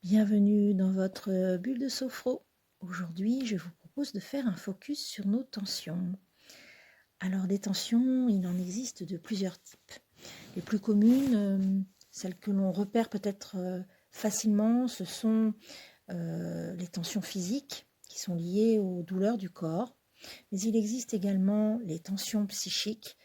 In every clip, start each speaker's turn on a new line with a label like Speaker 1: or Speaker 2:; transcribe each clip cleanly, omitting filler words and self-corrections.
Speaker 1: Bienvenue dans votre bulle de sophro. Aujourd'hui, je vous propose de faire un focus sur nos tensions. Alors, des tensions, il en existe de plusieurs types. Les plus communes, celles que l'on repère peut-être facilement, ce sont les tensions physiques qui sont liées aux douleurs du corps. Mais il existe également les tensions psychiques,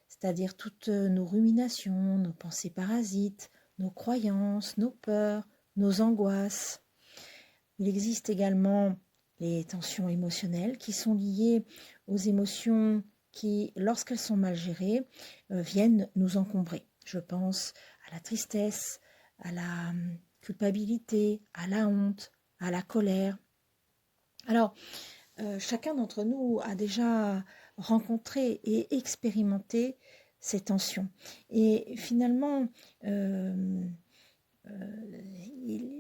Speaker 1: c'est-à-dire toutes nos ruminations, nos pensées parasites, nos croyances, nos peurs, nos angoisses. Il existe également les tensions émotionnelles qui sont liées aux émotions qui, lorsqu'elles sont mal gérées, viennent nous encombrer. Je pense à la tristesse, à la culpabilité, à la honte, à la colère. Alors, chacun d'entre nous a déjà rencontré et expérimenté ces tensions. Et finalement,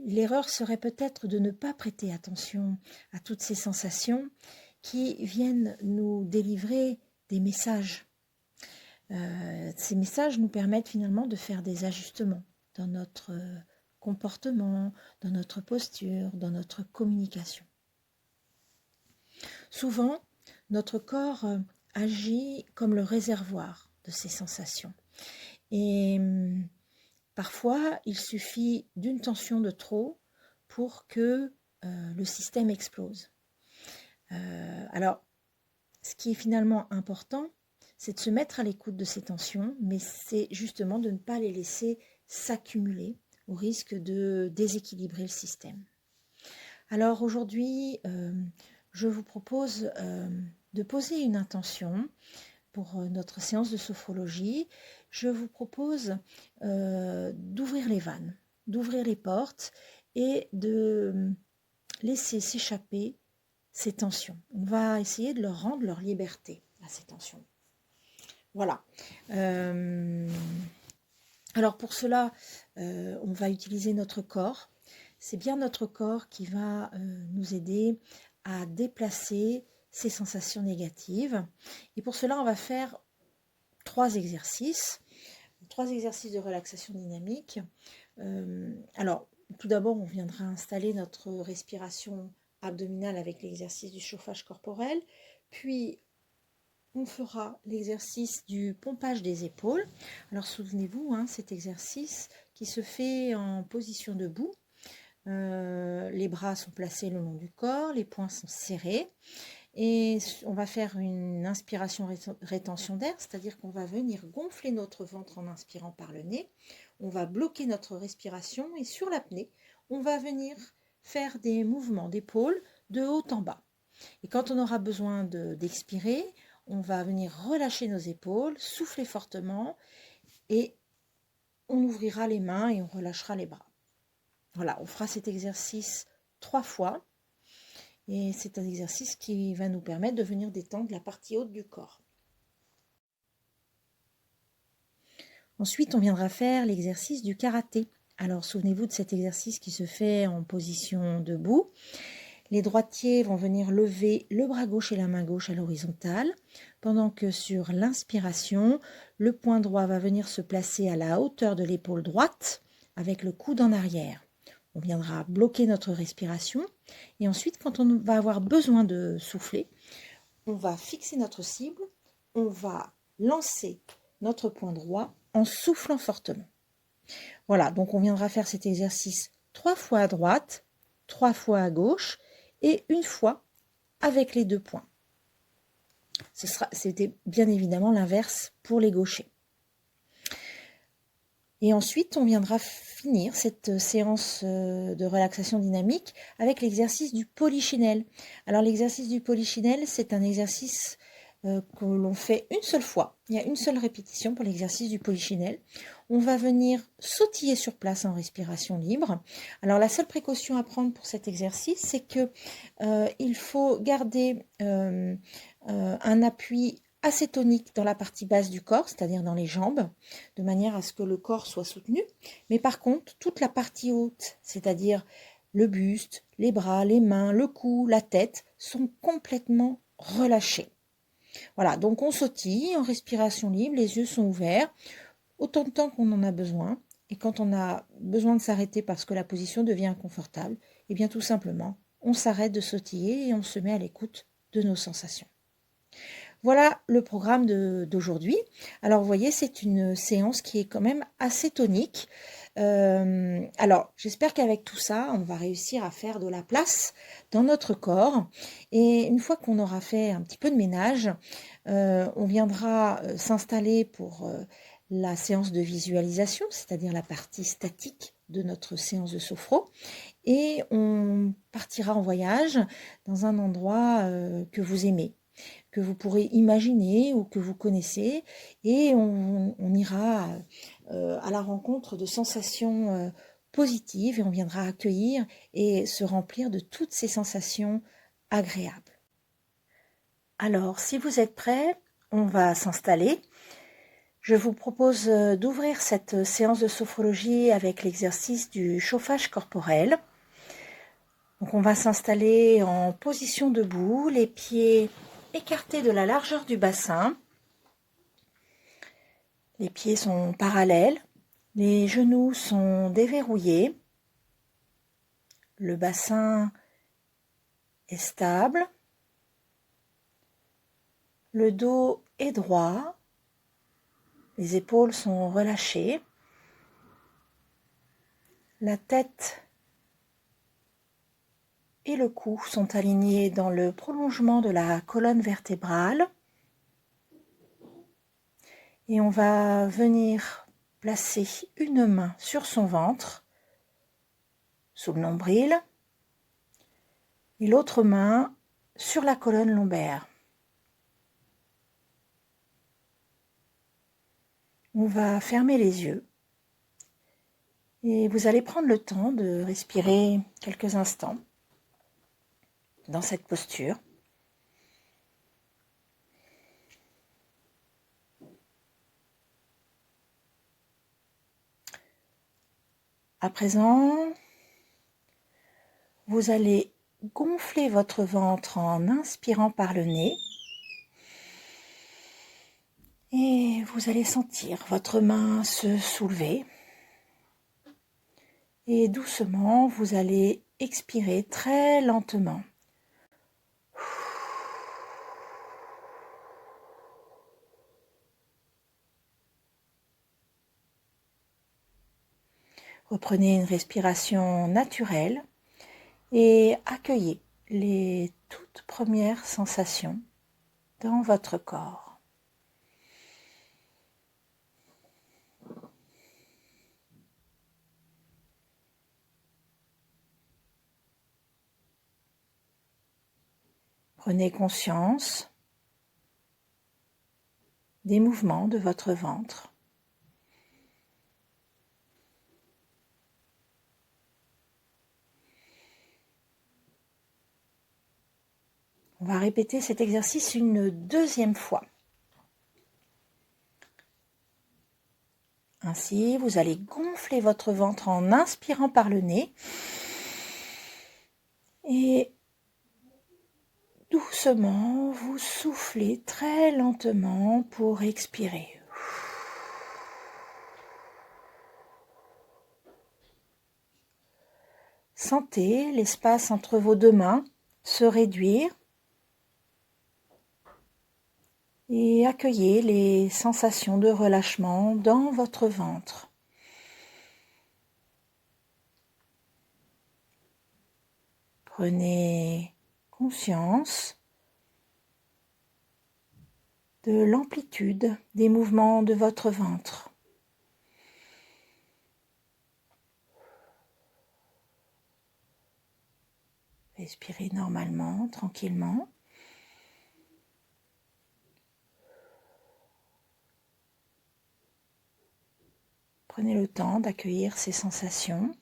Speaker 1: l'erreur serait peut-être de ne pas prêter attention à toutes ces sensations qui viennent nous délivrer des messages. Ces messages nous permettent finalement de faire des ajustements dans notre comportement, dans notre posture, dans notre communication. Souvent, notre corps agit comme le réservoir de ces sensations. Et parfois, il suffit d'une tension de trop pour que le système explose. Alors, ce qui est finalement important, c'est de se mettre à l'écoute de ces tensions, mais c'est justement de ne pas les laisser s'accumuler au risque de déséquilibrer le système. Alors aujourd'hui, je vous propose de poser une intention pour notre séance de sophrologie. Je vous propose d'ouvrir les vannes, d'ouvrir les portes et de laisser s'échapper ces tensions. On va essayer de leur rendre leur liberté à ces tensions. Voilà. Alors pour cela, on va utiliser notre corps. C'est bien notre corps qui va nous aider à déplacer ces sensations négatives. Et pour cela, on va faire trois exercices de relaxation dynamique. Alors, tout d'abord, on viendra installer notre respiration abdominale avec l'exercice du chauffage corporel, puis on fera l'exercice du pompage des épaules. Alors souvenez-vous, cet exercice qui se fait en position debout. Les bras sont placés le long du corps, les poings sont serrés. Et on va faire une inspiration-rétention d'air, c'est-à-dire qu'on va venir gonfler notre ventre en inspirant par le nez. On va bloquer notre respiration et sur l'apnée, on va venir faire des mouvements d'épaules de haut en bas. Et quand on aura besoin d'expirer, on va venir relâcher nos épaules, souffler fortement et on ouvrira les mains et on relâchera les bras. Voilà, on fera cet exercice 3 fois. Et c'est un exercice qui va nous permettre de venir détendre la partie haute du corps. Ensuite, on viendra faire l'exercice du karaté. Alors, souvenez-vous de cet exercice qui se fait en position debout. Les droitiers vont venir lever le bras gauche et la main gauche à l'horizontale, pendant que sur l'inspiration, le poing droit va venir se placer à la hauteur de l'épaule droite, avec le coude en arrière. On viendra bloquer notre respiration et ensuite, quand on va avoir besoin de souffler, on va fixer notre cible, on va lancer notre poing droit en soufflant fortement. Voilà, donc on viendra faire cet exercice 3 fois à droite, 3 fois à gauche et une fois avec les 2 poings. C'était bien évidemment l'inverse pour les gauchers. Et ensuite, on viendra finir cette séance de relaxation dynamique avec l'exercice du polichinelle. Alors l'exercice du polichinelle, c'est un exercice que l'on fait une seule fois. Il y a une seule répétition pour l'exercice du polichinelle. On va venir sautiller sur place en respiration libre. Alors la seule précaution à prendre pour cet exercice, c'est que il faut garder un appui assez tonique dans la partie basse du corps, c'est-à-dire dans les jambes, de manière à ce que le corps soit soutenu. Mais par contre, toute la partie haute, c'est-à-dire le buste, les bras, les mains, le cou, la tête, sont complètement relâchés. Voilà, donc on sautille en respiration libre, les yeux sont ouverts, autant de temps qu'on en a besoin, Et quand on a besoin de s'arrêter parce que la position devient inconfortable, eh bien tout simplement, on s'arrête de sautiller et on se met à l'écoute de nos sensations. Voilà le programme d'aujourd'hui. Alors vous voyez, c'est une séance qui est quand même assez tonique. Alors j'espère qu'avec tout ça, on va réussir à faire de la place dans notre corps. Et une fois qu'on aura fait un petit peu de ménage, on viendra s'installer pour la séance de visualisation, c'est-à-dire la partie statique de notre séance de sophro. Et on partira en voyage dans un endroit que vous aimez, que vous pourrez imaginer ou que vous connaissez, et on ira à la rencontre de sensations positives, et on viendra accueillir et se remplir de toutes ces sensations agréables. Alors, si vous êtes prêts, on va s'installer. Je vous propose d'ouvrir cette séance de sophrologie avec l'exercice du chauffage corporel. Donc on va s'installer en position debout, les pieds écartés de la largeur du bassin. Les pieds sont parallèles, les genoux sont déverrouillés, le bassin est stable, le dos est droit, les épaules sont relâchées, la tête et le cou sont alignés dans le prolongement de la colonne vertébrale. Et on va venir placer une main sur son ventre, sous le nombril, et l'autre main sur la colonne lombaire. On va fermer les yeux et vous allez prendre le temps de respirer quelques instants dans cette posture. À présent, vous allez gonfler votre ventre en inspirant par le nez et vous allez sentir votre main se soulever et doucement vous allez expirer très lentement. Reprenez une respiration naturelle et accueillez les toutes premières sensations dans votre corps. Prenez conscience des mouvements de votre ventre. On va répéter cet exercice une deuxième fois. Ainsi, vous allez gonfler votre ventre en inspirant par le nez et doucement, vous soufflez très lentement pour expirer. Sentez l'espace entre vos deux mains se réduire et accueillez les sensations de relâchement dans votre ventre. Prenez conscience de l'amplitude des mouvements de votre ventre. Respirez normalement, tranquillement. Prenez le temps d'accueillir ces sensations.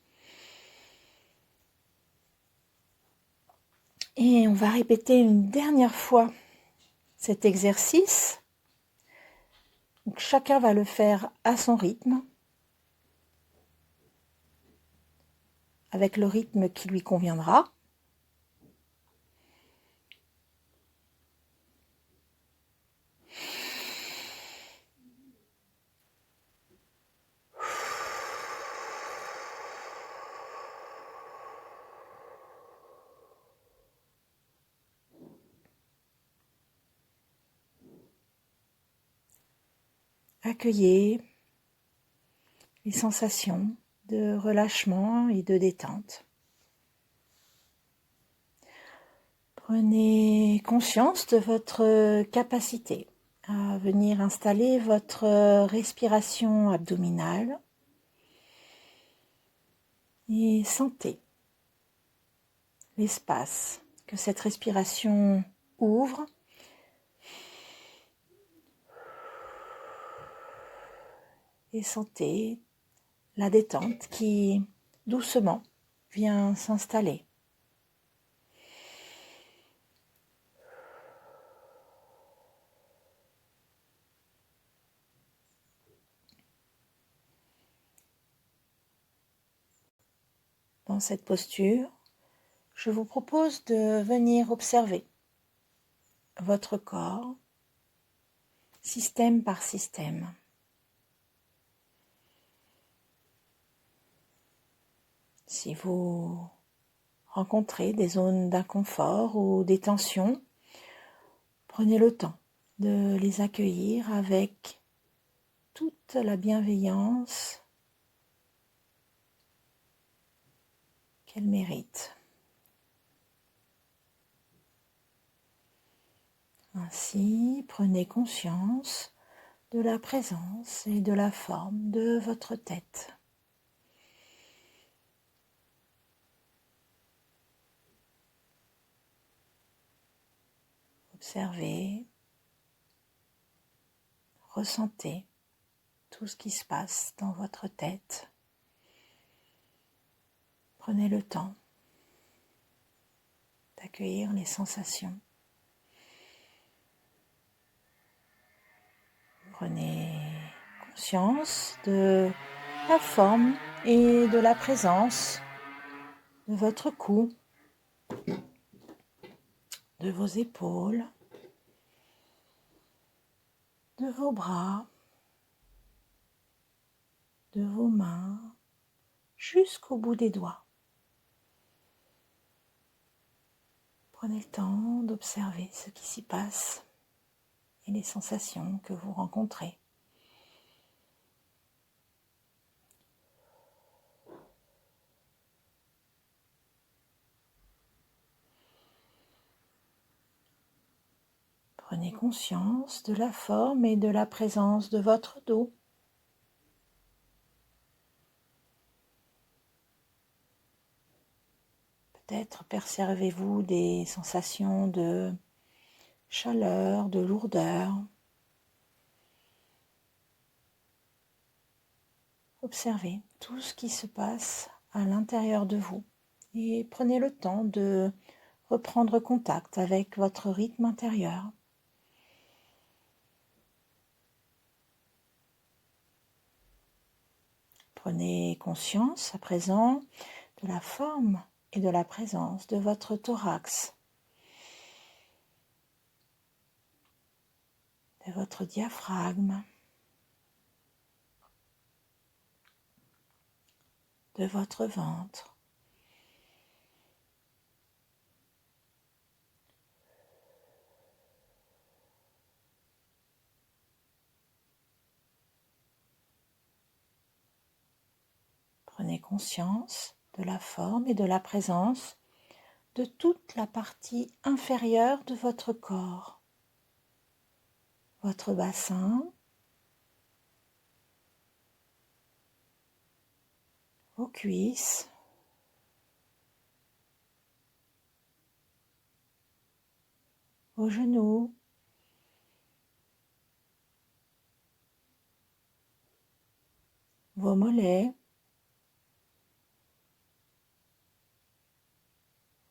Speaker 1: Et on va répéter une dernière fois cet exercice. Donc, chacun va le faire à son rythme, avec le rythme qui lui conviendra. Accueillez les sensations de relâchement et de détente. Prenez conscience de votre capacité à venir installer votre respiration abdominale et sentez l'espace que cette respiration ouvre et sentez la détente qui doucement vient s'installer. Dans cette posture, je vous propose de venir observer votre corps, système par système. Si vous rencontrez des zones d'inconfort ou des tensions, prenez le temps de les accueillir avec toute la bienveillance qu'elles méritent. Ainsi, prenez conscience de la présence et de la forme de votre tête. Observez, ressentez tout ce qui se passe dans votre tête. Prenez le temps d'accueillir les sensations. Prenez conscience de la forme et de la présence de votre cou, de vos épaules, de vos bras, de vos mains, jusqu'au bout des doigts. Prenez le temps d'observer ce qui s'y passe et les sensations que vous rencontrez. Prenez conscience de la forme et de la présence de votre dos. Peut-être percevez-vous des sensations de chaleur, de lourdeur. Observez tout ce qui se passe à l'intérieur de vous et prenez le temps de reprendre contact avec votre rythme intérieur. Prenez conscience à présent de la forme et de la présence de votre thorax, de votre diaphragme, de votre ventre. Prenez conscience de la forme et de la présence de toute la partie inférieure de votre corps, votre bassin, vos cuisses, vos genoux, vos mollets,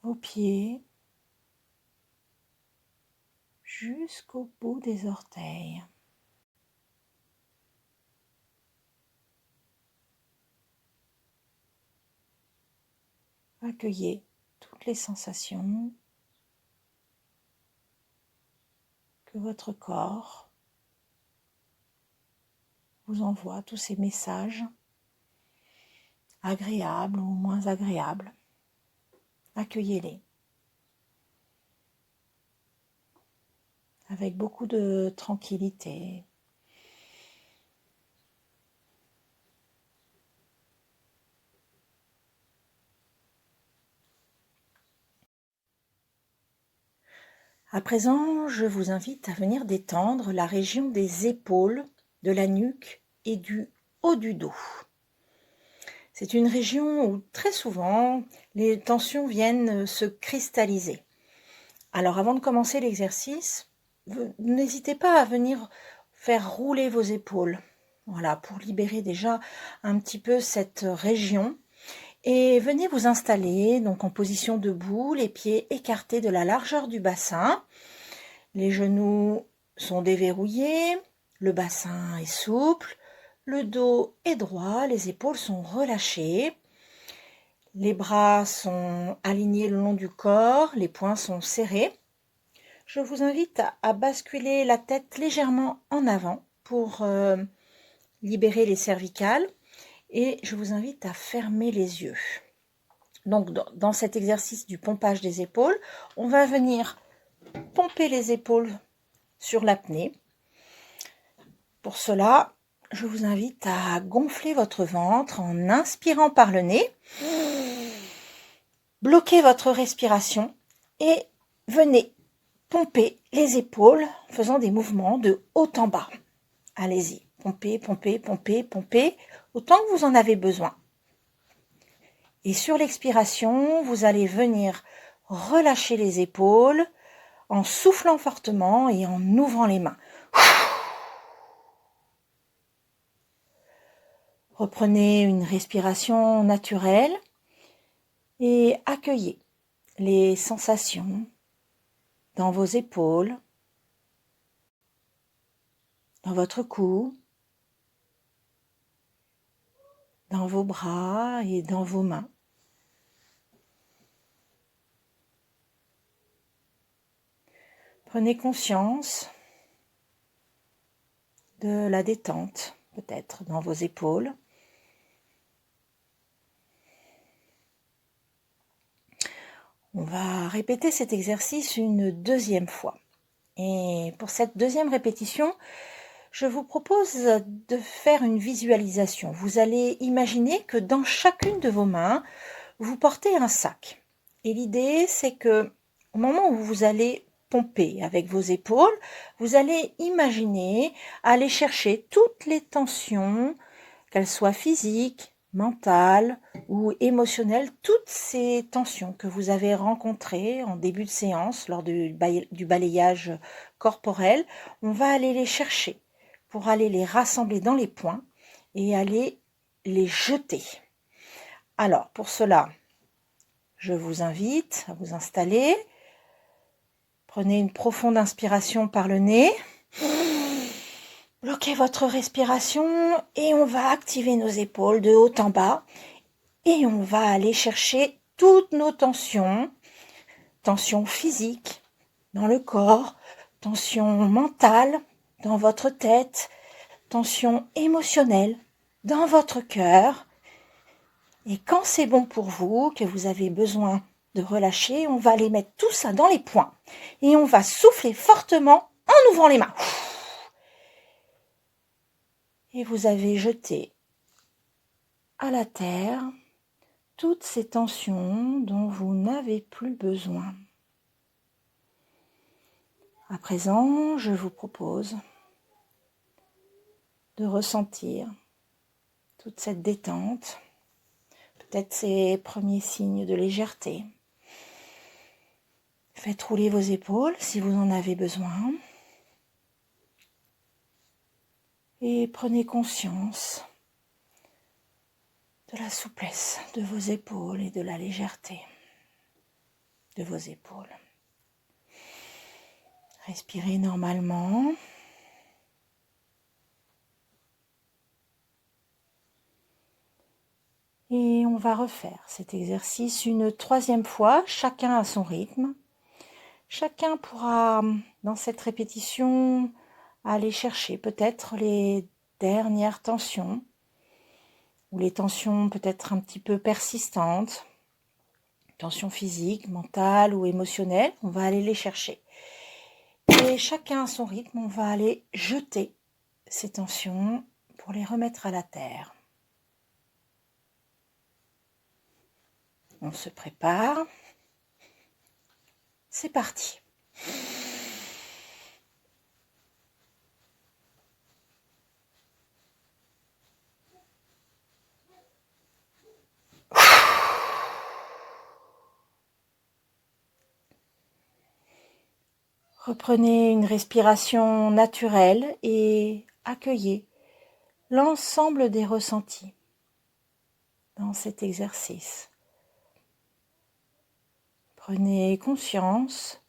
Speaker 1: vos pieds, jusqu'au bout des orteils. Accueillez toutes les sensations que votre corps vous envoie, tous ces messages agréables ou moins agréables. Accueillez-les avec beaucoup de tranquillité À présent, je vous invite à venir détendre la région des épaules, de la nuque et du haut du dos. C'est une région où très souvent les tensions viennent se cristalliser. Alors avant de commencer l'exercice, n'hésitez pas à venir faire rouler vos épaules. Voilà, pour libérer déjà un petit peu cette région. Et venez vous installer donc en position debout, les pieds écartés de la largeur du bassin. Les genoux sont déverrouillés, le bassin est souple, le dos est droit, les épaules sont relâchées. Les bras sont alignés le long du corps, les poings sont serrés. Je vous invite à basculer la tête légèrement en avant pour libérer les cervicales et je vous invite à fermer les yeux. Donc dans cet exercice du pompage des épaules, on va venir pomper les épaules sur l'apnée. Pour cela, je vous invite à gonfler votre ventre en inspirant par le nez. Bloquez votre respiration et venez pomper les épaules en faisant des mouvements de haut en bas. Allez-y, pompez, pompez, pompez, pompez, autant que vous en avez besoin. Et sur l'expiration, vous allez venir relâcher les épaules en soufflant fortement et en ouvrant les mains. Reprenez une respiration naturelle et accueillez les sensations dans vos épaules, dans votre cou, dans vos bras et dans vos mains. Prenez conscience de la détente, peut-être dans vos épaules. On va répéter cet exercice une deuxième fois. Et pour cette deuxième répétition, je vous propose de faire une visualisation. Vous allez imaginer que dans chacune de vos mains, vous portez un sac. Et l'idée, c'est que au moment où vous allez pomper avec vos épaules, vous allez imaginer aller chercher toutes les tensions, qu'elles soient physiques, mentales ou émotionnelles, toutes ces tensions que vous avez rencontrées en début de séance lors du balayage corporel, on va aller les chercher pour aller les rassembler dans les points et aller les jeter. Alors, pour cela, je vous invite à vous installer. Prenez une profonde inspiration par le nez. Bloquez votre respiration et on va activer nos épaules de haut en bas. Et on va aller chercher toutes nos tensions. Tensions physiques dans le corps, tensions mentales dans votre tête, tensions émotionnelles dans votre cœur. Et quand c'est bon pour vous, que vous avez besoin de relâcher, on va les mettre tout ça dans les poings. Et on va souffler fortement en ouvrant les mains. Et vous avez jeté à la terre toutes ces tensions dont vous n'avez plus besoin. À présent, je vous propose de ressentir toute cette détente, peut-être ces premiers signes de légèreté. Faites rouler vos épaules si vous en avez besoin. Et prenez conscience de la souplesse de vos épaules et de la légèreté de vos épaules. Respirez normalement. Et on va refaire cet exercice une troisième fois, chacun à son rythme. Chacun pourra, dans cette répétition, aller chercher peut-être les dernières tensions, ou les tensions peut-être un petit peu persistantes, tensions physiques, mentales ou émotionnelles, on va aller les chercher. Et chacun à son rythme, on va aller jeter ces tensions pour les remettre à la terre. On se prépare. C'est parti. Reprenez une respiration naturelle et accueillez l'ensemble des ressentis dans cet exercice. Prenez conscience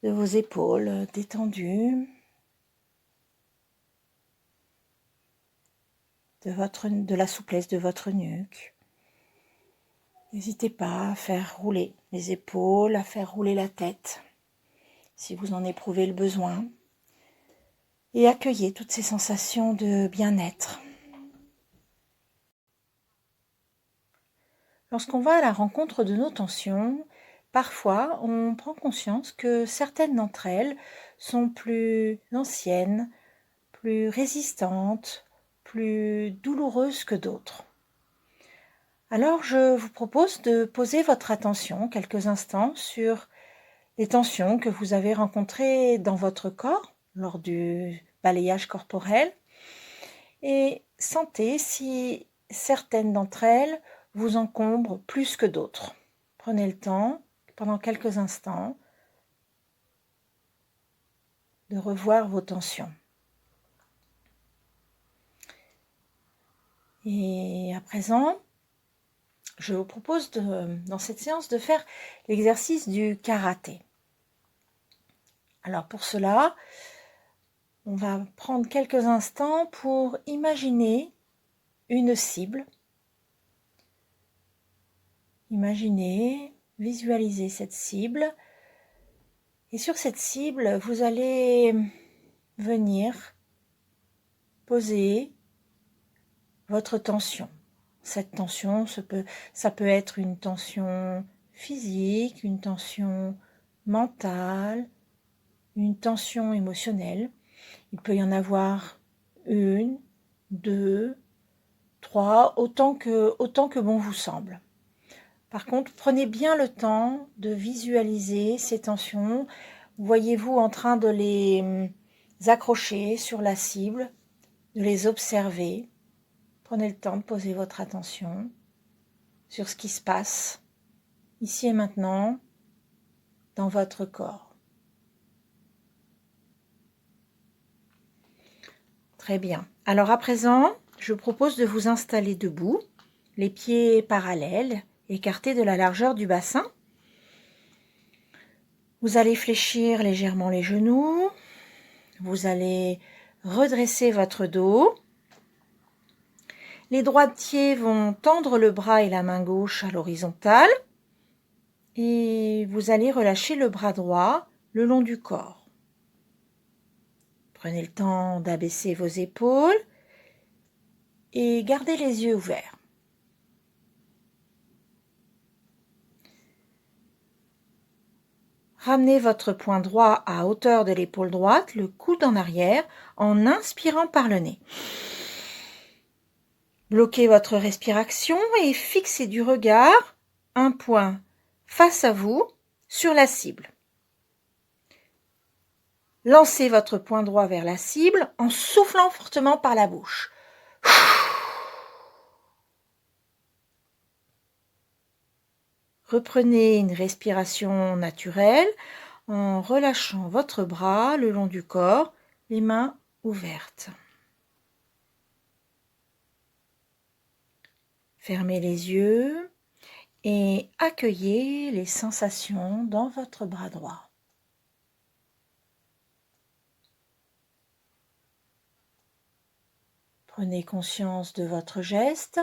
Speaker 1: de vos épaules détendues, de la souplesse de votre nuque. N'hésitez pas à faire rouler les épaules, à faire rouler la tête, si vous en éprouvez le besoin. Et accueillez toutes ces sensations de bien-être. Lorsqu'on va à la rencontre de nos tensions, parfois on prend conscience que certaines d'entre elles sont plus anciennes, plus résistantes, plus douloureuses que d'autres. Alors je vous propose de poser votre attention quelques instants sur les tensions que vous avez rencontrées dans votre corps lors du balayage corporel et sentez si certaines d'entre elles vous encombrent plus que d'autres. Prenez le temps, pendant quelques instants, de revoir vos tensions. Et à présent, je vous propose dans cette séance de faire l'exercice du karaté. Alors pour cela, on va prendre quelques instants pour imaginer une cible. Imaginez, visualisez cette cible. Et sur cette cible, vous allez venir poser votre tension. Cette tension, ça peut être une tension physique, une tension mentale, une tension émotionnelle. Il peut y en avoir une, deux, trois, autant que bon vous semble. Par contre, prenez bien le temps de visualiser ces tensions. Voyez-vous en train de les accrocher sur la cible, de les observer. Prenez le temps de poser votre attention sur ce qui se passe ici et maintenant dans votre corps. Très bien. Alors à présent, je vous propose de vous installer debout, les pieds parallèles, écartés de la largeur du bassin. Vous allez fléchir légèrement les genoux. Vous allez redresser votre dos. Les droitiers vont tendre le bras et la main gauche à l'horizontale. Et vous allez relâcher le bras droit le long du corps. Prenez le temps d'abaisser vos épaules et gardez les yeux ouverts. Ramenez votre poing droit à hauteur de l'épaule droite, le coude en arrière, en inspirant par le nez. Bloquez votre respiration et fixez du regard un point face à vous sur la cible. Lancez votre poing droit vers la cible en soufflant fortement par la bouche. Reprenez une respiration naturelle en relâchant votre bras le long du corps, les mains ouvertes. Fermez les yeux et accueillez les sensations dans votre bras droit. Prenez conscience de votre geste.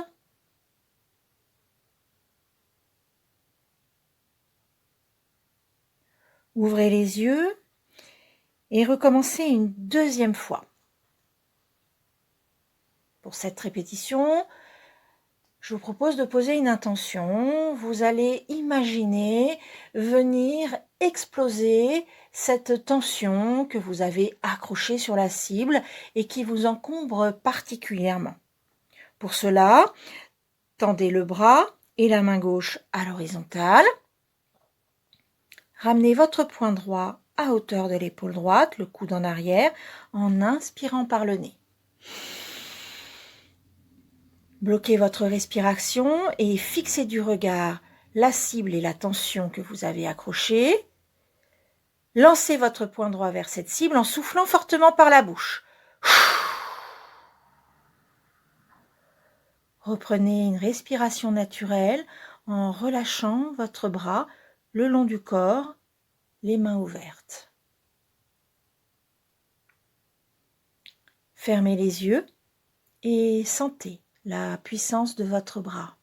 Speaker 1: Ouvrez les yeux et recommencez une deuxième fois. Pour cette répétition, je vous propose de poser une intention. Vous allez imaginer venir exploser cette tension que vous avez accrochée sur la cible et qui vous encombre particulièrement. Pour cela, tendez le bras et la main gauche à l'horizontale. Ramenez votre poing droit à hauteur de l'épaule droite, le coude en arrière, en inspirant par le nez. Bloquez votre respiration et fixez du regard la cible et la tension que vous avez accrochée. Lancez votre poing droit vers cette cible en soufflant fortement par la bouche. Reprenez une respiration naturelle en relâchant votre bras le long du corps, les mains ouvertes. Fermez les yeux et sentez la puissance de votre bras.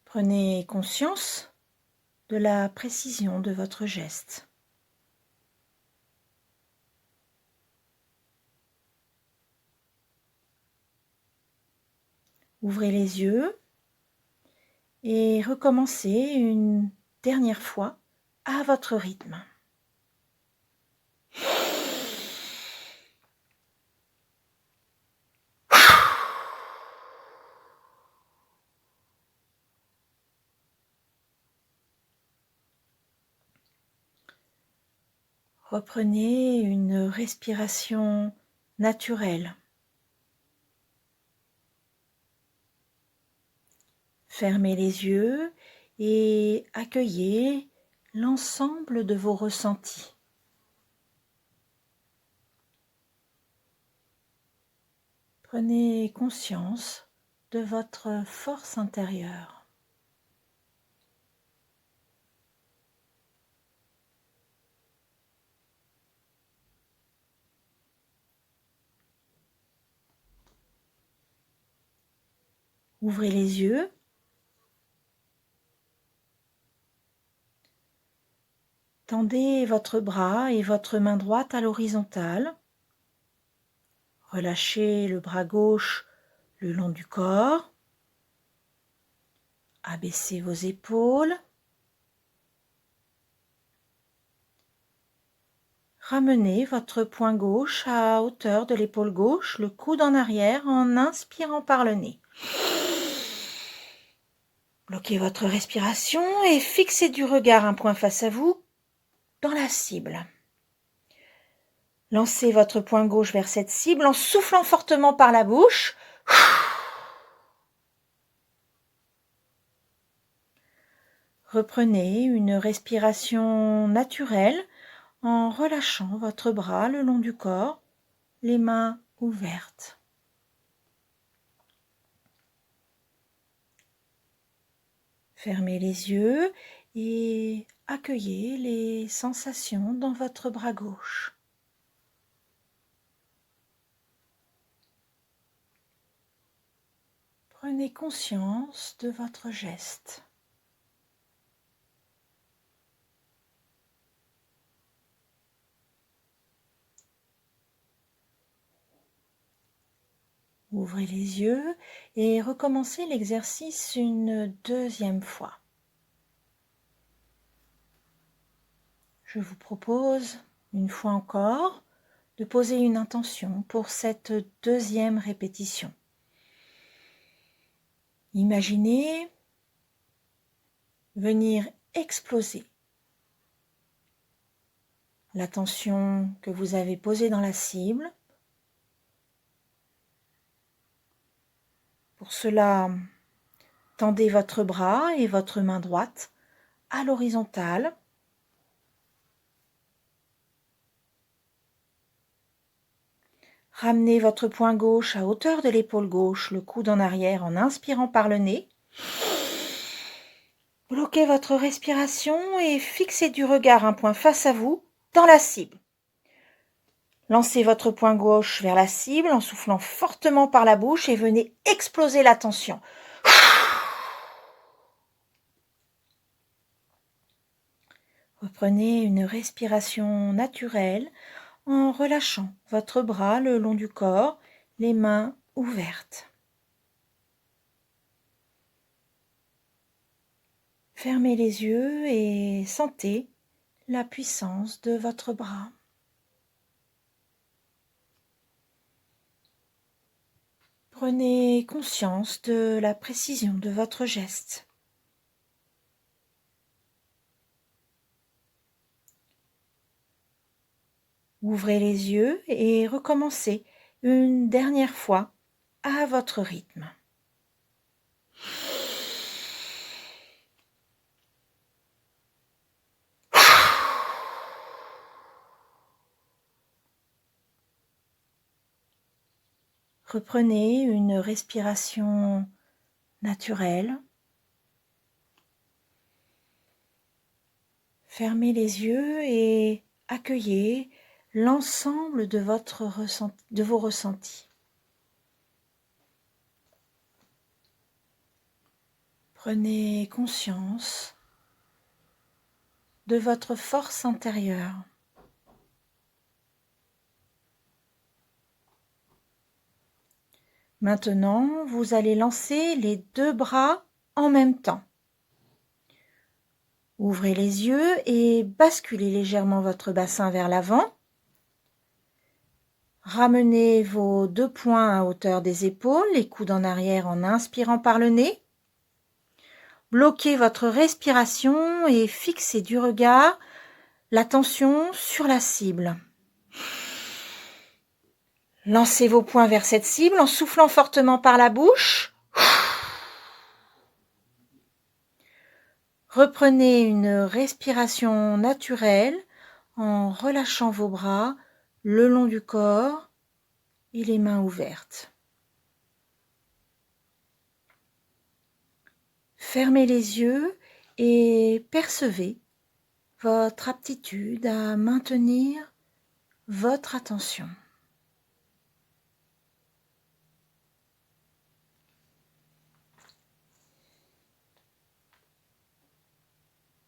Speaker 1: Prenez conscience de la précision de votre geste. Ouvrez les yeux et recommencez une dernière fois à votre rythme. Reprenez une respiration naturelle. Fermez les yeux et accueillez l'ensemble de vos ressentis. Prenez conscience de votre force intérieure. Ouvrez les yeux. Tendez votre bras et votre main droite à l'horizontale. Relâchez le bras gauche le long du corps. Abaissez vos épaules. Ramenez votre poing gauche à hauteur de l'épaule gauche, le coude en arrière en inspirant par le nez. Bloquez votre respiration et fixez du regard un point face à vous dans la cible. Lancez votre poing gauche vers cette cible en soufflant fortement par la bouche. Reprenez une respiration naturelle en relâchant votre bras le long du corps, les mains ouvertes. Fermez les yeux et accueillez les sensations dans votre bras gauche. Prenez conscience de votre geste. Ouvrez les yeux et recommencez l'exercice une deuxième fois. Je vous propose, une fois encore, de poser une intention pour cette deuxième répétition. Imaginez venir exploser l'attention que vous avez posée dans la cible. Pour cela, tendez votre bras et votre main droite à l'horizontale. Ramenez votre poing gauche à hauteur de l'épaule gauche, le coude en arrière en inspirant par le nez. Bloquez votre respiration et fixez du regard un point face à vous dans la cible. Lancez votre poing gauche vers la cible en soufflant fortement par la bouche et venez exploser la tension. Reprenez une respiration naturelle en relâchant votre bras le long du corps, les mains ouvertes. Fermez les yeux et sentez la puissance de votre bras. Prenez conscience de la précision de votre geste. Ouvrez les yeux et recommencez une dernière fois à votre rythme. « Reprenez une respiration naturelle. Fermez les yeux et accueillez l'ensemble de vos ressentis. Prenez conscience de votre force intérieure. Maintenant, vous allez lancer les 2 bras en même temps. Ouvrez les yeux et basculez légèrement votre bassin vers l'avant. Ramenez vos 2 poings à hauteur des épaules, les coudes en arrière en inspirant par le nez. Bloquez votre respiration et fixez du regard l'attention sur la cible. Lancez vos poings vers cette cible en soufflant fortement par la bouche. Reprenez une respiration naturelle en relâchant vos bras le long du corps et les mains ouvertes. Fermez les yeux et percevez votre aptitude à maintenir votre attention.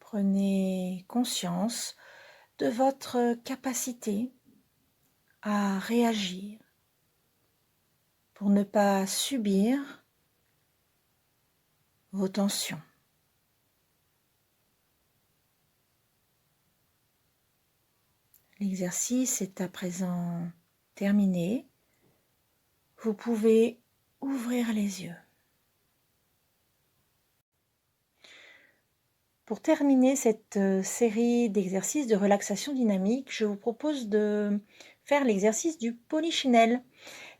Speaker 1: Prenez conscience de votre capacité à réagir pour ne pas subir vos tensions. L'exercice est à présent terminé. Vous pouvez ouvrir les yeux. Pour terminer cette série d'exercices de relaxation dynamique, je vous propose de faire l'exercice du polichinelle.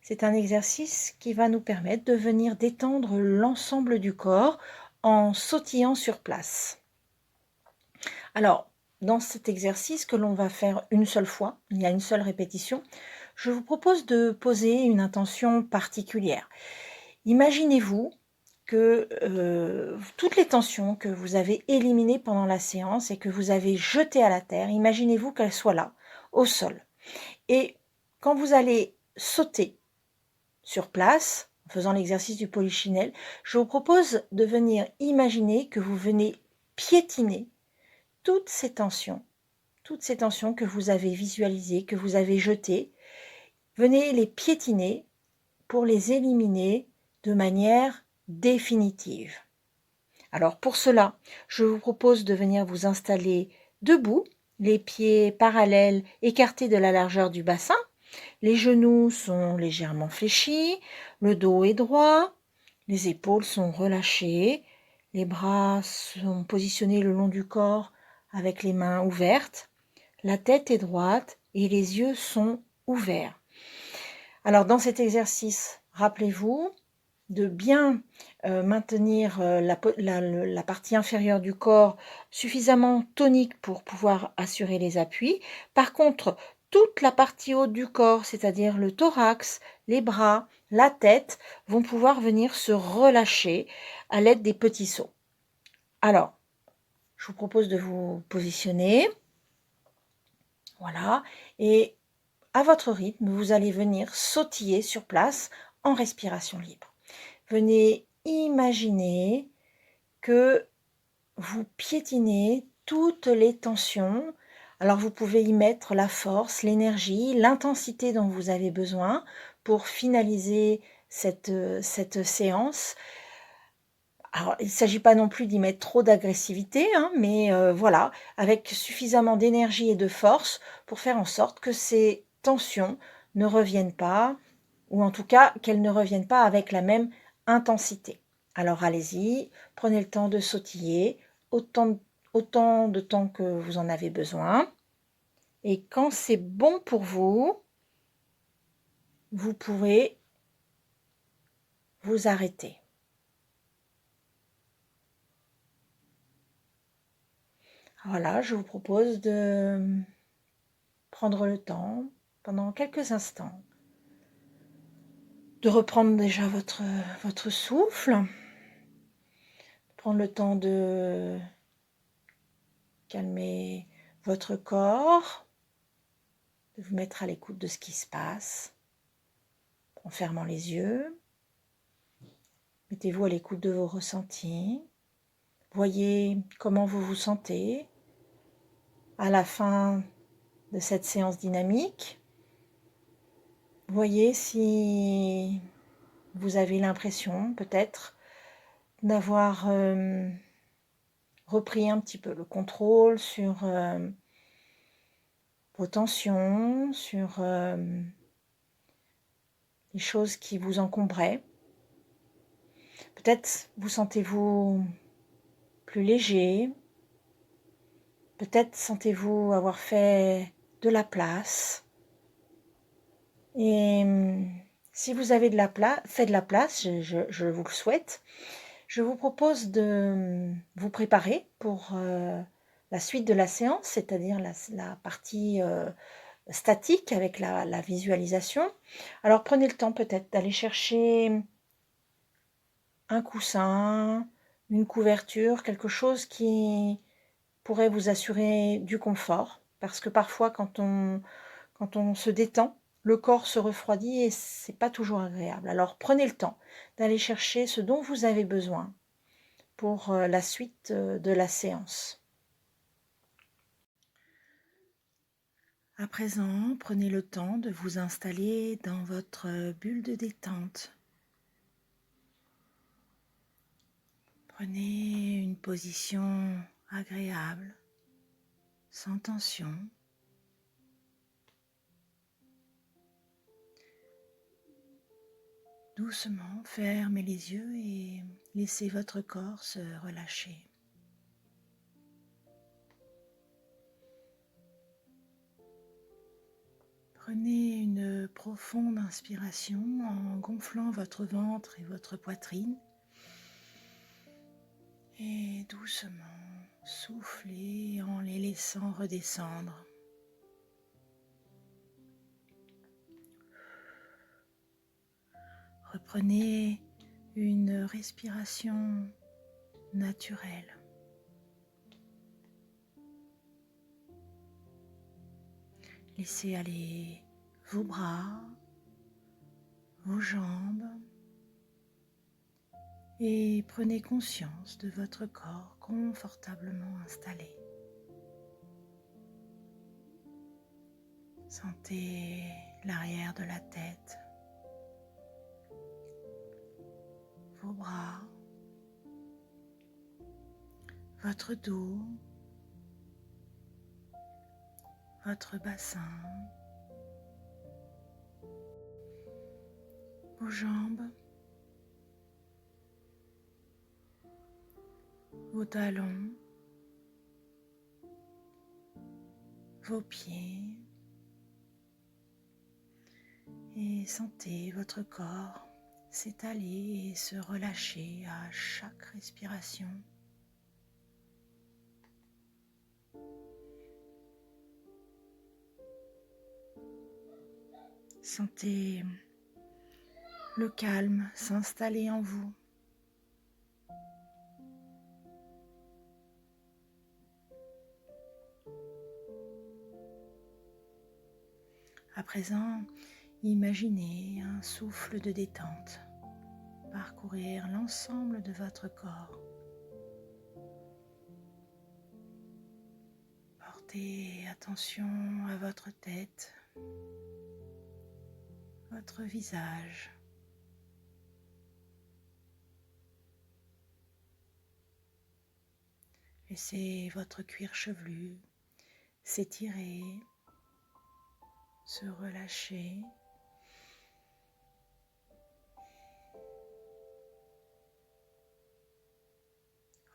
Speaker 1: C'est un exercice qui va nous permettre de venir détendre l'ensemble du corps en sautillant sur place. Alors, dans cet exercice que l'on va faire une seule fois, il y a une seule répétition, je vous propose de poser une intention particulière. Imaginez-vous que toutes les tensions que vous avez éliminées pendant la séance et que vous avez jetées à la terre, imaginez-vous qu'elles soient là, au sol. Et quand vous allez sauter sur place, en faisant l'exercice du polichinelle, je vous propose de venir imaginer que vous venez piétiner toutes ces tensions que vous avez visualisées, que vous avez jetées. Venez les piétiner pour les éliminer de manière définitive. Alors pour cela, je vous propose de venir vous installer debout, les pieds parallèles écartés de la largeur du bassin. Les genoux sont légèrement fléchis, le dos est droit, les épaules sont relâchées, les bras sont positionnés le long du corps avec les mains ouvertes, la tête est droite et les yeux sont ouverts. Alors dans cet exercice, rappelez-vous de bien maintenir la partie inférieure du corps suffisamment tonique pour pouvoir assurer les appuis. Par contre, toute la partie haute du corps, c'est-à-dire le thorax, les bras, la tête, vont pouvoir venir se relâcher à l'aide des petits sauts. Alors, je vous propose de vous positionner. Voilà. Et à votre rythme, vous allez venir sautiller sur place en respiration libre. Venez imaginer que vous piétinez toutes les tensions. Alors vous pouvez y mettre la force, l'énergie, l'intensité dont vous avez besoin pour finaliser cette séance. Alors il ne s'agit pas non plus d'y mettre trop d'agressivité, mais voilà, avec suffisamment d'énergie et de force pour faire en sorte que ces tensions ne reviennent pas, ou en tout cas qu'elles ne reviennent pas avec la même intensité. Alors allez-y, prenez le temps de sautiller, autant de temps que vous en avez besoin. Et quand c'est bon pour vous, vous pourrez vous arrêter. Voilà, je vous propose de prendre le temps pendant quelques instants de reprendre déjà votre souffle, prendre le temps de calmer votre corps, de vous mettre à l'écoute de ce qui se passe en fermant les yeux. Mettez-vous à l'écoute de vos ressentis. Voyez comment vous vous sentez à la fin de cette séance dynamique. Voyez si vous avez l'impression peut-être d'avoir repris un petit peu le contrôle sur vos tensions, sur les choses qui vous encombraient. Peut-être vous sentez-vous plus léger, peut-être sentez-vous avoir fait de la place. Et si vous avez fait de la place, je vous le souhaite, je vous propose de vous préparer pour la suite de la séance, c'est-à-dire la partie statique avec la visualisation. Alors prenez le temps peut-être d'aller chercher un coussin, une couverture, quelque chose qui pourrait vous assurer du confort, parce que parfois quand on se détend, le corps se refroidit et c'est pas toujours agréable. Alors prenez le temps d'aller chercher ce dont vous avez besoin pour la suite de la séance. À présent, prenez le temps de vous installer dans votre bulle de détente. Prenez une position agréable, sans tension. Doucement, fermez les yeux et laissez votre corps se relâcher. Prenez une profonde inspiration en gonflant votre ventre et votre poitrine. Et doucement, soufflez en les laissant redescendre. Reprenez une respiration naturelle. Laissez aller vos bras, vos jambes et prenez conscience de votre corps confortablement installé. Sentez l'arrière de la tête, vos bras, votre dos, votre bassin, vos jambes, vos talons, vos pieds et sentez votre corps s'étaler et se relâcher à chaque respiration. Sentez le calme s'installer en vous. À présent, imaginez un souffle de détente parcourir l'ensemble de votre corps. Portez attention à votre tête, votre visage. Laissez votre cuir chevelu s'étirer, se relâcher.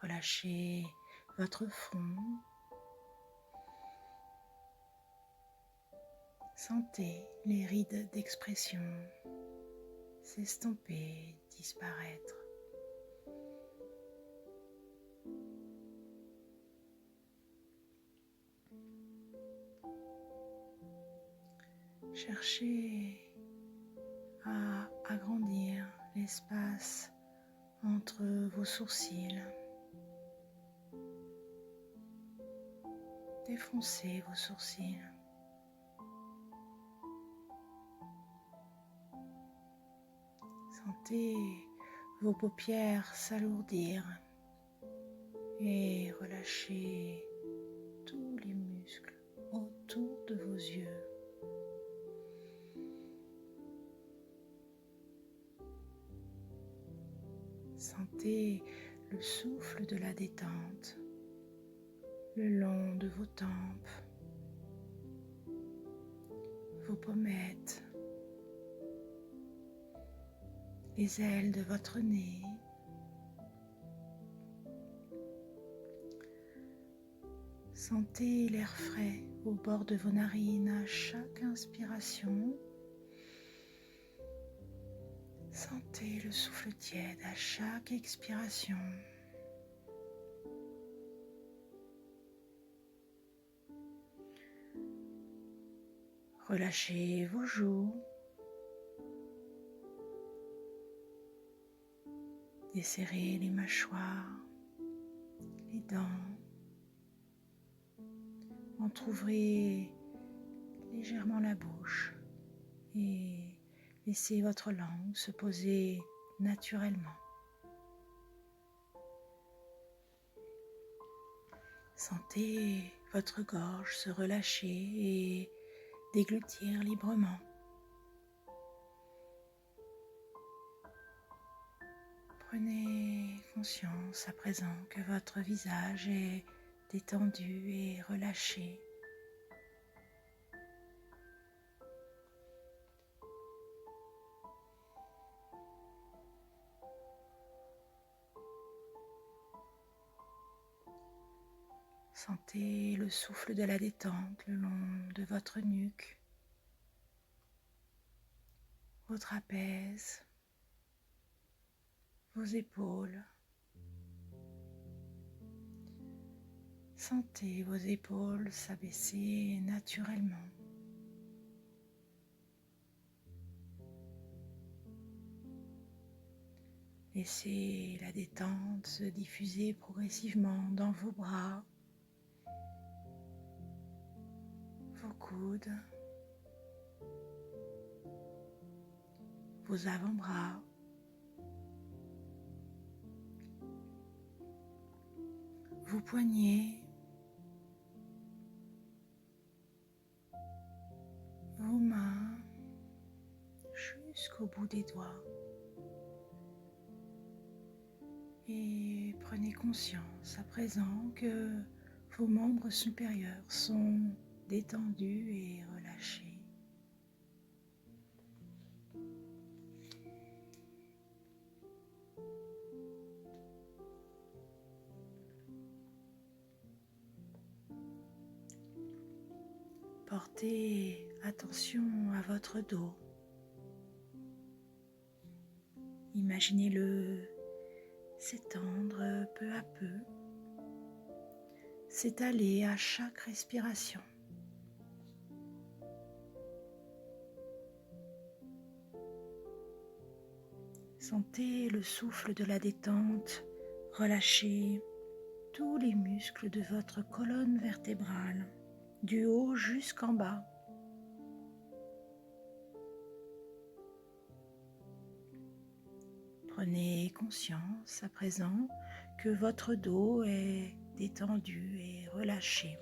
Speaker 1: Relâchez votre front. Sentez les rides d'expression s'estomper, disparaître. Cherchez à agrandir l'espace entre vos sourcils. Défoncez vos sourcils. Sentez vos paupières s'alourdir et relâchez tous les muscles autour de vos yeux. Sentez le souffle de la détente le long de vos tempes, vos pommettes, les ailes de votre nez. Sentez l'air frais au bord de vos narines à chaque inspiration. Sentez le souffle tiède à chaque expiration. Relâchez vos joues. Desserrez les mâchoires, les dents. Entr'ouvrez légèrement la bouche et laissez votre langue se poser naturellement. Sentez votre gorge se relâcher et déglutir librement. Prenez conscience à présent que votre visage est détendu et relâché. Sentez le souffle de la détente le long de votre nuque, vos trapèzes, vos épaules. Sentez vos épaules s'abaisser naturellement. Laissez la détente se diffuser progressivement dans vos bras, vos coudes, vos avant-bras, vos poignets, vos mains jusqu'au bout des doigts. Et prenez conscience à présent que vos membres supérieurs sont détendus et relâchés. Portez attention à votre dos. Imaginez-le s'étendre peu à peu, s'étaler à chaque respiration. Sentez le souffle de la détente relâcher tous les muscles de votre colonne vertébrale, du haut jusqu'en bas. Prenez conscience à présent que votre dos est détendu et relâché.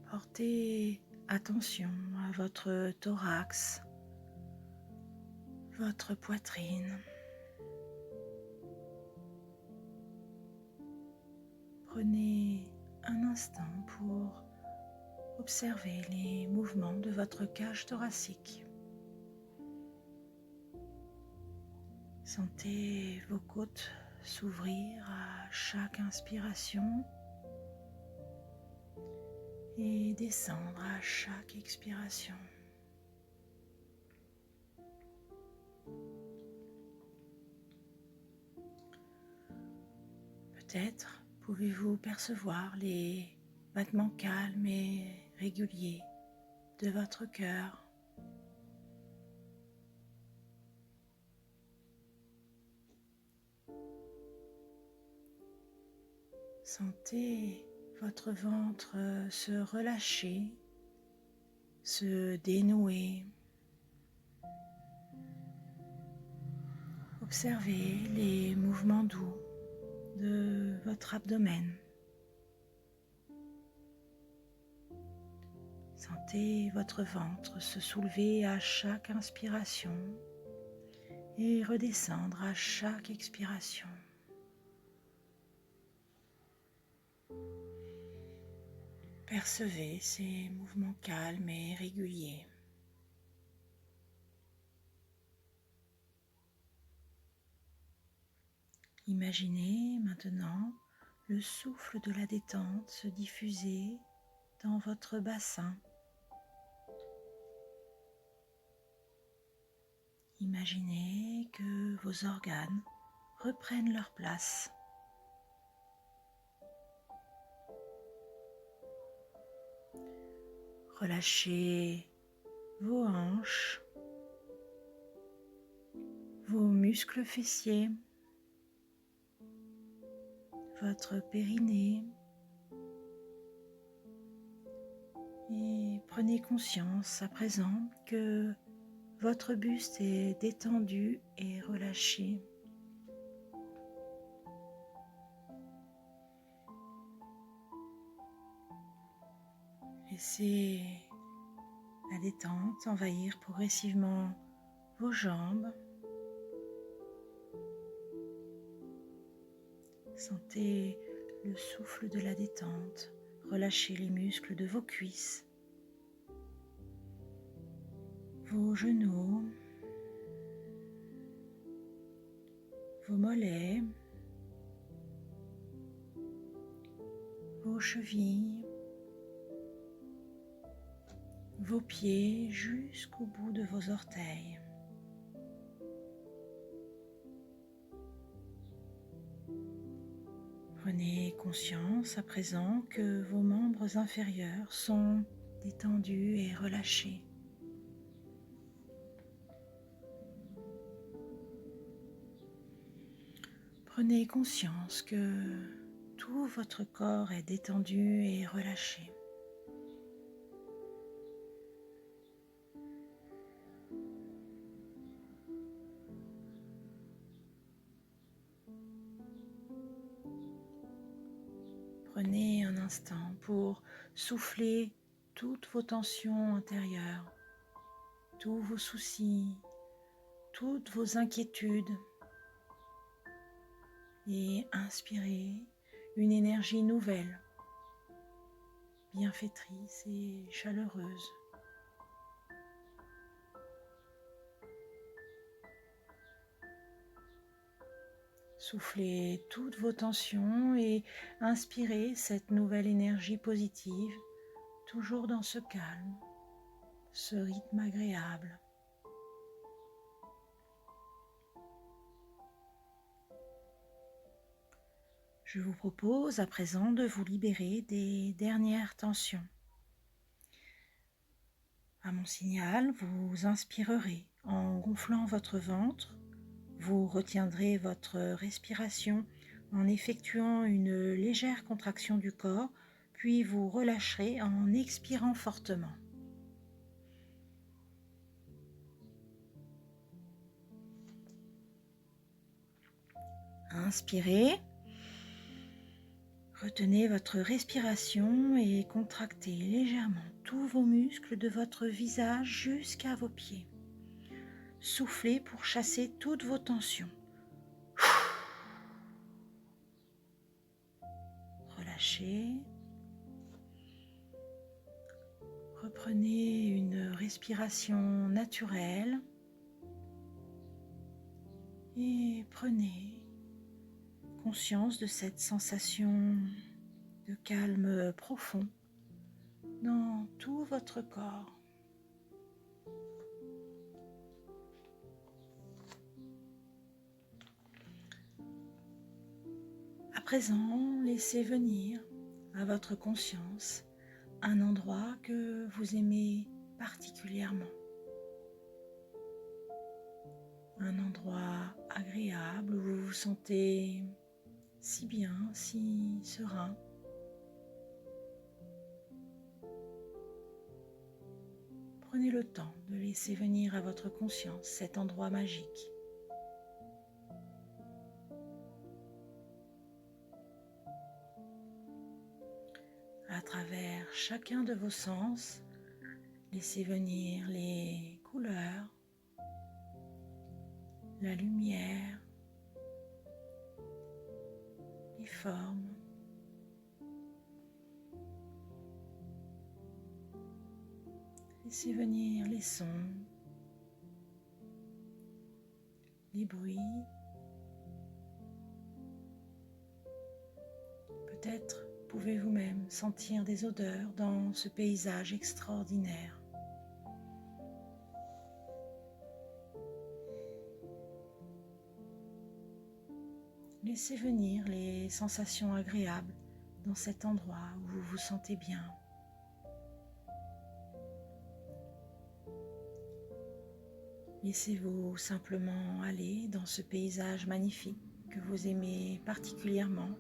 Speaker 1: Portez attention à votre thorax, votre poitrine. Prenez un instant pour observer les mouvements de votre cage thoracique. Sentez vos côtes s'ouvrir à chaque inspiration et descendre à chaque expiration. Peut-être Pouvez-vous percevoir les battements calmes et réguliers de votre cœur? Sentez votre ventre se relâcher, se dénouer. Observez les mouvements doux de votre abdomen. Sentez votre ventre se soulever à chaque inspiration et redescendre à chaque expiration. Percevez ces mouvements calmes et réguliers. Imaginez maintenant le souffle de la détente se diffuser dans votre bassin. Imaginez que vos organes reprennent leur place. Relâchez vos hanches, vos muscles fessiers, votre périnée et prenez conscience à présent que votre buste est détendu et relâché. Laissez la détente envahir progressivement vos jambes. Sentez le souffle de la détente, relâchez les muscles de vos cuisses, vos genoux, vos mollets, vos chevilles, vos pieds jusqu'au bout de vos orteils. Prenez conscience à présent que vos membres inférieurs sont détendus et relâchés. Prenez conscience que tout votre corps est détendu et relâché. Prenez un instant pour souffler toutes vos tensions intérieures, tous vos soucis, toutes vos inquiétudes et inspirez une énergie nouvelle, bienfaitrice et chaleureuse. Soufflez toutes vos tensions et inspirez cette nouvelle énergie positive, toujours dans ce calme, ce rythme agréable. Je vous propose à présent de vous libérer des dernières tensions. À mon signal, vous inspirerez en gonflant votre ventre. Vous retiendrez votre respiration en effectuant une légère contraction du corps, puis vous relâcherez en expirant fortement. Inspirez, retenez votre respiration et contractez légèrement tous vos muscles de votre visage jusqu'à vos pieds. Soufflez pour chasser toutes vos tensions. Relâchez. Reprenez une respiration naturelle et prenez conscience de cette sensation de calme profond dans tout votre corps. À présent, laissez venir à votre conscience un endroit que vous aimez particulièrement. Un endroit agréable où vous vous sentez si bien, si serein. Prenez le temps de laisser venir à votre conscience cet endroit magique. À travers chacun de vos sens, laissez venir les couleurs, la lumière, les formes. Laissez venir les sons, les bruits. Peut-être pouvez-vous même sentir des odeurs dans ce paysage extraordinaire. Laissez venir les sensations agréables dans cet endroit où vous vous sentez bien. Laissez-vous simplement aller dans ce paysage magnifique que vous aimez particulièrement.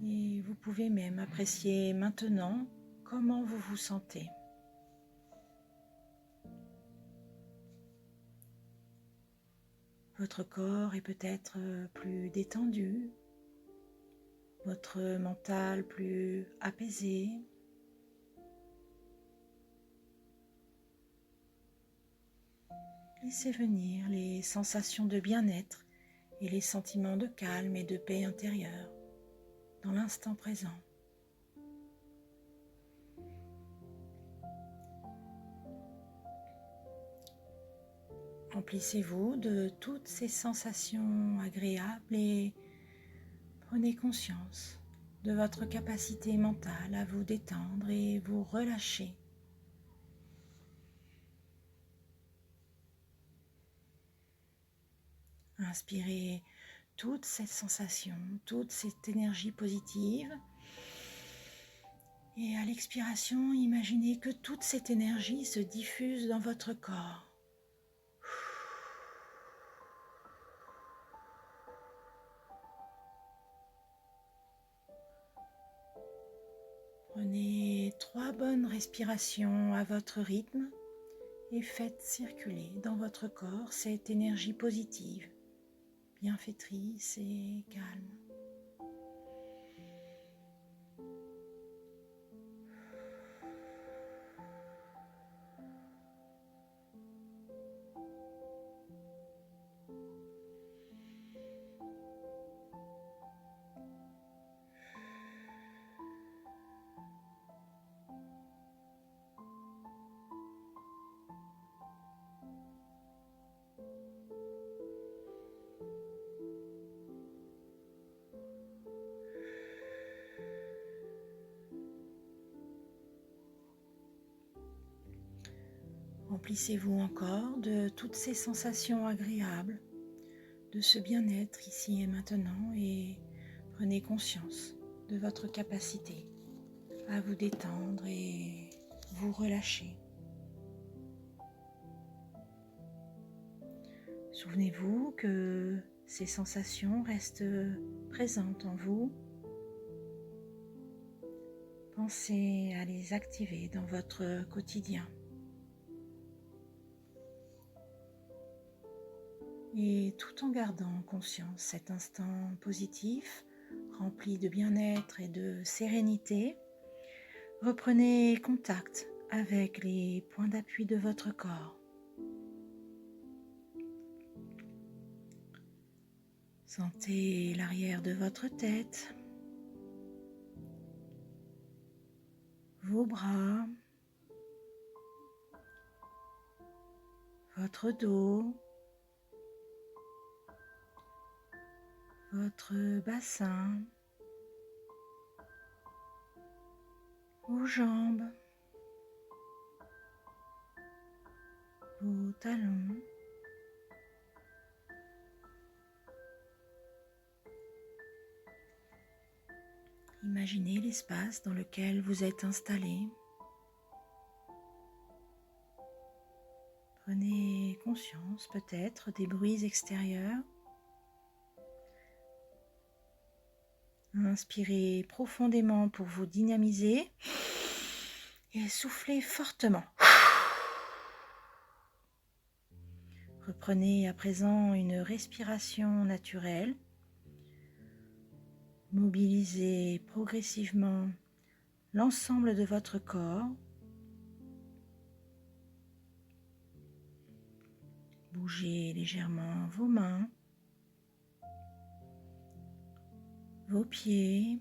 Speaker 1: Et vous pouvez même apprécier maintenant comment vous vous sentez. Votre corps est peut-être plus détendu, votre mental plus apaisé. Laissez venir les sensations de bien-être et les sentiments de calme et de paix intérieure dans l'instant présent. Remplissez-vous de toutes ces sensations agréables et prenez conscience de votre capacité mentale à vous détendre et vous relâcher. Inspirez toute cette sensation, toute cette énergie positive. Et à l'expiration, imaginez que toute cette énergie se diffuse dans votre corps. Prenez 3 bonnes respirations à votre rythme et faites circuler dans votre corps cette énergie positive, bienfaitrice et calme. Remplissez-vous encore de toutes ces sensations agréables, de ce bien-être ici et maintenant et prenez conscience de votre capacité à vous détendre et vous relâcher. Souvenez-vous que ces sensations restent présentes en vous. Pensez à les activer dans votre quotidien. Et tout en gardant en conscience cet instant positif, rempli de bien-être et de sérénité, reprenez contact avec les points d'appui de votre corps. Sentez l'arrière de votre tête, vos bras, votre dos, votre bassin, vos jambes, vos talons, Imaginez l'espace dans lequel vous êtes installé. Prenez conscience peut-être des bruits extérieurs. Inspirez profondément pour vous dynamiser et soufflez fortement. Reprenez à présent une respiration naturelle. Mobilisez progressivement l'ensemble de votre corps. Bougez légèrement vos mains, vos pieds.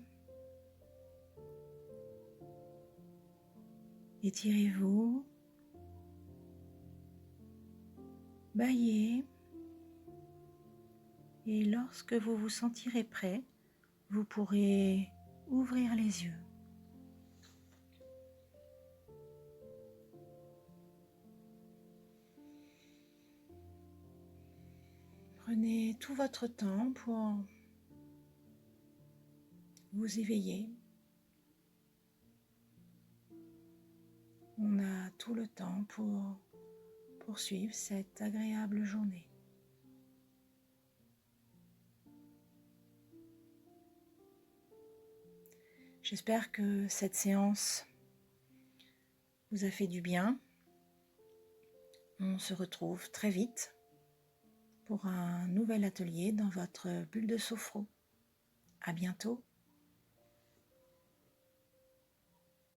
Speaker 1: Étirez-vous. Baillez. Et lorsque vous vous sentirez prêt, vous pourrez ouvrir les yeux. Prenez tout votre temps pour vous éveiller. On a tout le temps pour poursuivre cette agréable journée. J'espère que cette séance vous a fait du bien. On se retrouve très vite pour un nouvel atelier dans votre bulle de sophro. À bientôt.